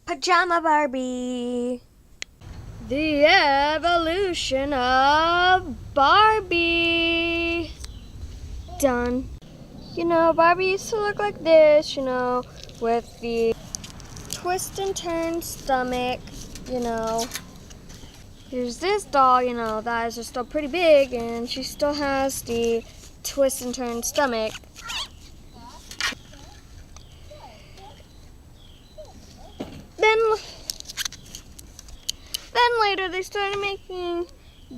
Pajama Barbie. The evolution of Barbie. Done. You know, Barbie used to look like this, you know, with the twist and turn stomach, you know. Here's this doll, you know, the eyes are still pretty big and she still has the twist and turn stomach. Then later they started making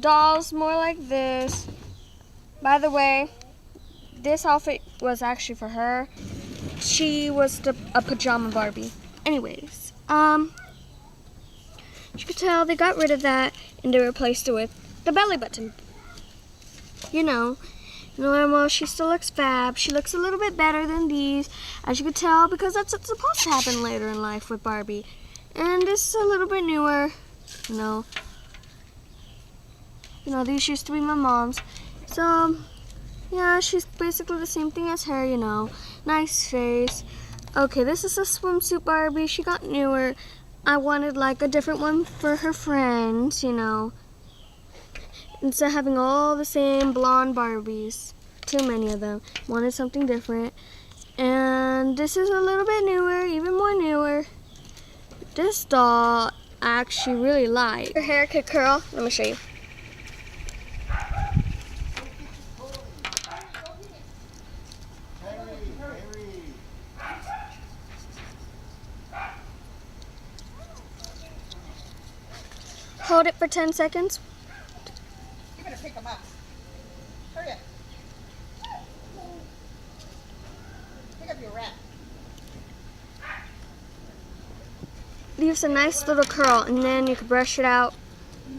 dolls more like this. By the way, this outfit was actually for her. She was a pajama Barbie. Anyways, you could tell they got rid of that and they replaced it with the belly button. You know, normal, she still looks fab. She looks a little bit better than these, as you could tell, because that's what's supposed to happen later in life with Barbie. And this is a little bit newer, you know. These used to be my mom's. So, yeah, she's basically the same thing as her, you know. Nice face. Okay, this is a swimsuit Barbie. She got newer. I wanted like a different one for her friends, you know. Instead of having all the same blonde Barbies. Too many of them. Wanted something different. And this is a little bit newer, even more newer. This doll I actually really like. Her hair could curl. Let me show you. Hold it for 10 seconds. You better pick them up. Hurry up. Pick up your wrap. Leaves a nice little curl, and then you can brush it out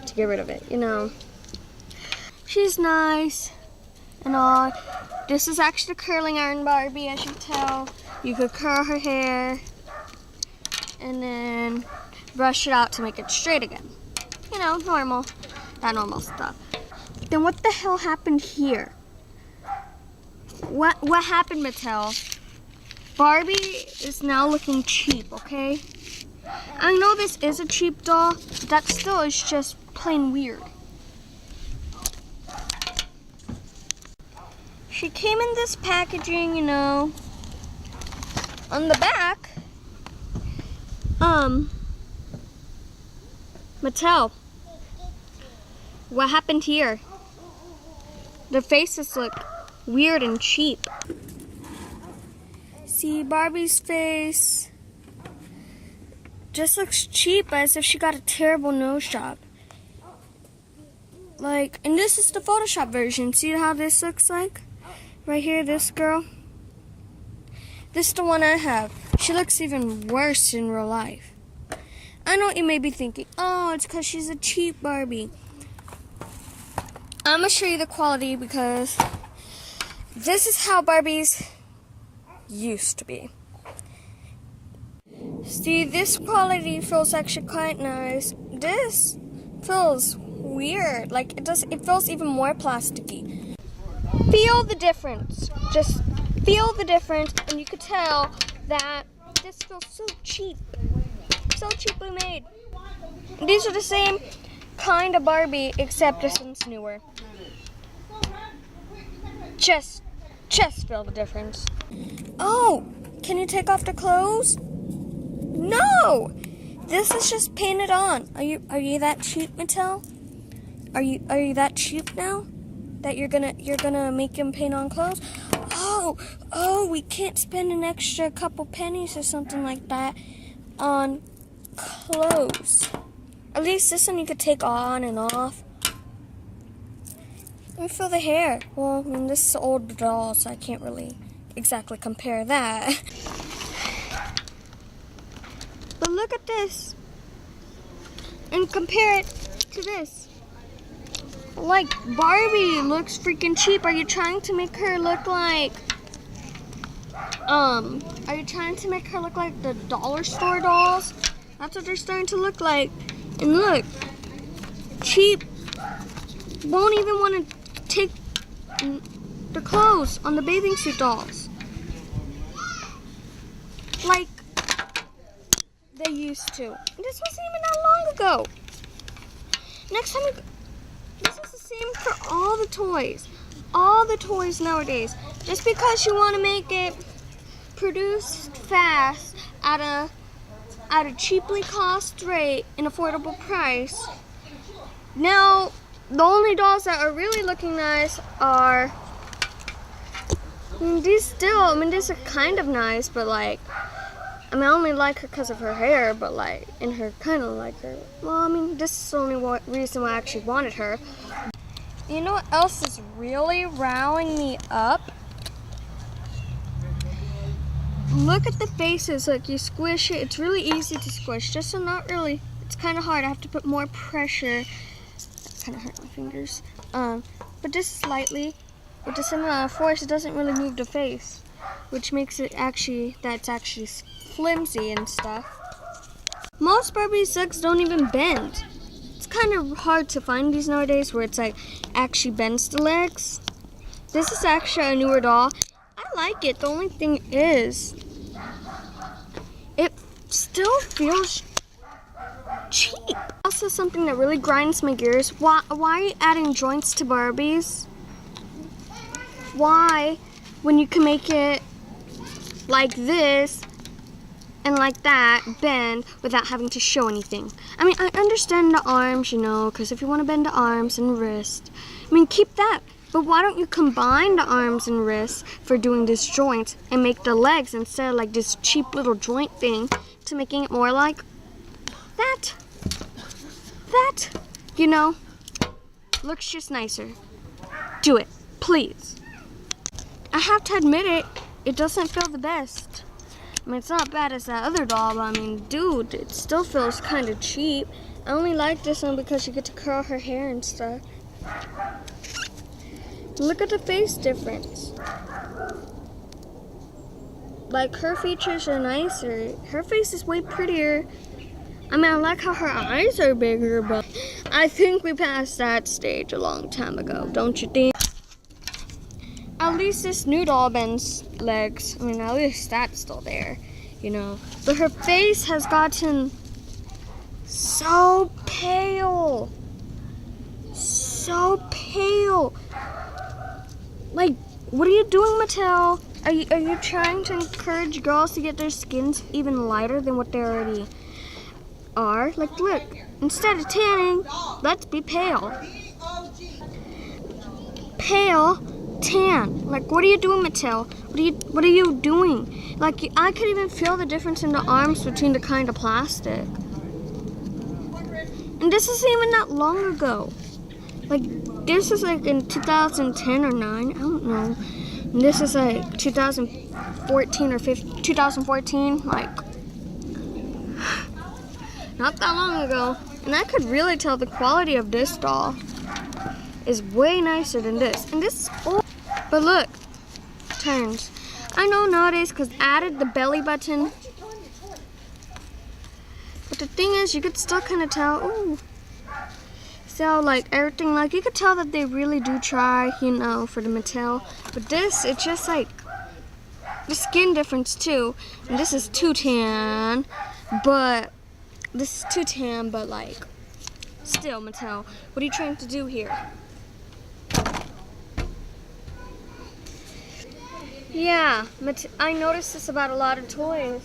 to get rid of it, you know. She's nice and all. This is actually a curling iron Barbie, as you can tell. You could curl her hair and then brush it out to make it straight again. You know, normal, that normal stuff. Then what the hell happened here? What happened, Mattel? Barbie is now looking cheap, okay? I know this is a cheap doll, but that still is just plain weird. She came in this packaging, you know. On the back, Mattel, what happened here? Their faces look weird and cheap. See, Barbie's face just looks cheap, as if she got a terrible nose job. Like, and this is the Photoshop version. See how this looks like? Right here, this girl. This is the one I have. She looks even worse in real life. I know what you may be thinking. Oh, it's because she's a cheap Barbie. I'm going to show you the quality, because this is how Barbies used to be. See, this quality feels actually quite nice. This feels weird. Like, it feels even more plasticky. Feel the difference. Just feel the difference, and you could tell that this feels so cheap. So cheaply made. These are the same kind of Barbie, except this one's newer. Just feel the difference. Oh, can you take off the clothes? No, this is just painted on. Are you that cheap, Mattel? Are you that cheap now that you're gonna make him paint on clothes? Oh, we can't spend an extra couple pennies or something like that on clothes. At least this one you could take on and off. Let me feel the hair. Well, I mean, this is an old doll, so I can't really exactly compare that. But look at this and compare it to this. Like, Barbie looks freaking cheap. Are you trying to make her look like the dollar store dolls? That's what they're starting to look like. And look, cheap. Won't even want to take the clothes on the bathing suit dolls. Like, they used to. And this wasn't even that long ago. Next time, this is the same for all the toys. All the toys nowadays. Just because you want to make it produced fast at a cheaply cost rate and affordable price. Now, the only dolls that are really looking nice are these still. I mean, these are kind of nice, but like, I mean, I only like her because of her hair, but like, and her kind of like her. Well, I mean, this is the only reason why I actually wanted her. You know what else is really wowing me up? Look at the faces. Like, you squish it. It's really easy to squish. Just so not really. It's kind of hard. I have to put more pressure. That kind of hurt my fingers. But just slightly. With the same amount of force, it doesn't really move the face, which makes it that's actually flimsy and stuff. Most Barbie's legs don't even bend. It's kind of hard to find these nowadays where it's like actually bends the legs. This is actually a newer doll. I like it. The only thing is, it still feels cheap. Also, something that really grinds my gears. Why are you adding joints to Barbies? Why, when you can make it like this and like that, bend without having to show anything? I mean, I understand the arms, you know, because if you want to bend the arms and wrist, I mean, keep that. But why don't you combine the arms and wrists for doing this joint and make the legs instead of like this cheap little joint thing to making it more like that? That, you know, looks just nicer. Do it, please. I have to admit it doesn't feel the best. I mean, it's not bad as that other doll, but I mean, dude, it still feels kind of cheap. I only like this one because you get to curl her hair and stuff. Look at the face difference. Like, her features are nicer. Her face is way prettier. I mean, I like how her eyes are bigger, but I think we passed that stage a long time ago, don't you think? At least this new doll bends legs. I mean, at least that's still there, you know. But her face has gotten so pale. So pale. Like, what are you doing, Mattel? Are you trying to encourage girls to get their skins even lighter than what they already are? Like, look, instead of tanning, let's be pale. Pale, tan. Like, what are you doing, Mattel? What are you doing? Like, I could even feel the difference in the arms between the kind of plastic. And this isn't even that long ago. Like, this is like in 2010 or 9, I don't know. And this is like 2014 or 2014, like, not that long ago. And I could really tell the quality of this doll is way nicer than this. And this is old. But look, turns. I know nowadays because added the belly button. But the thing is, you could still kind of tell, ooh. So, like, everything, like, you could tell that they really do try, you know, for the Mattel. But this, it's just, like, the skin difference, too. And this is too tan, but, like, still, Mattel, what are you trying to do here? Yeah, I noticed this about a lot of toys.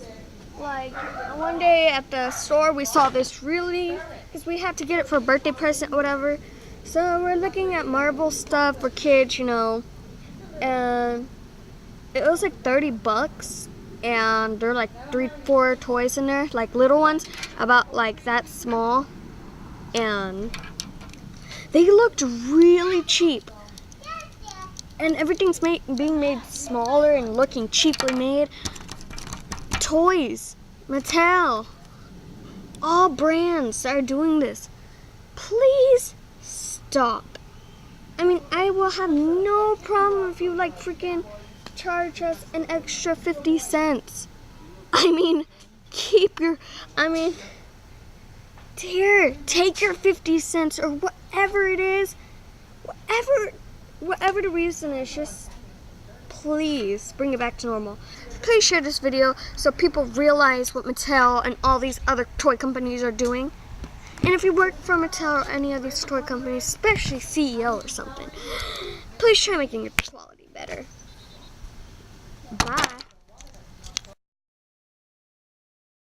Like, one day at the store, we saw this because we had to get it for a birthday present or whatever. So we're looking at Marvel stuff for kids, you know. And it was like $30. And there are like 3-4 toys in there, like little ones, about like that small. And they looked really cheap. And everything's being made smaller and looking cheaply made. Toys, Mattel, all brands are doing this. Please stop. I mean, I will have no problem if you like freaking charge us an extra 50 cents. I mean, here, take your 50 cents or whatever it is, whatever the reason is, just please bring it back to normal. please share this video so people realize what Mattel and all these other toy companies are doing. And if you work for Mattel or any of these toy companies, especially CEO or something, please try making your quality better. Bye.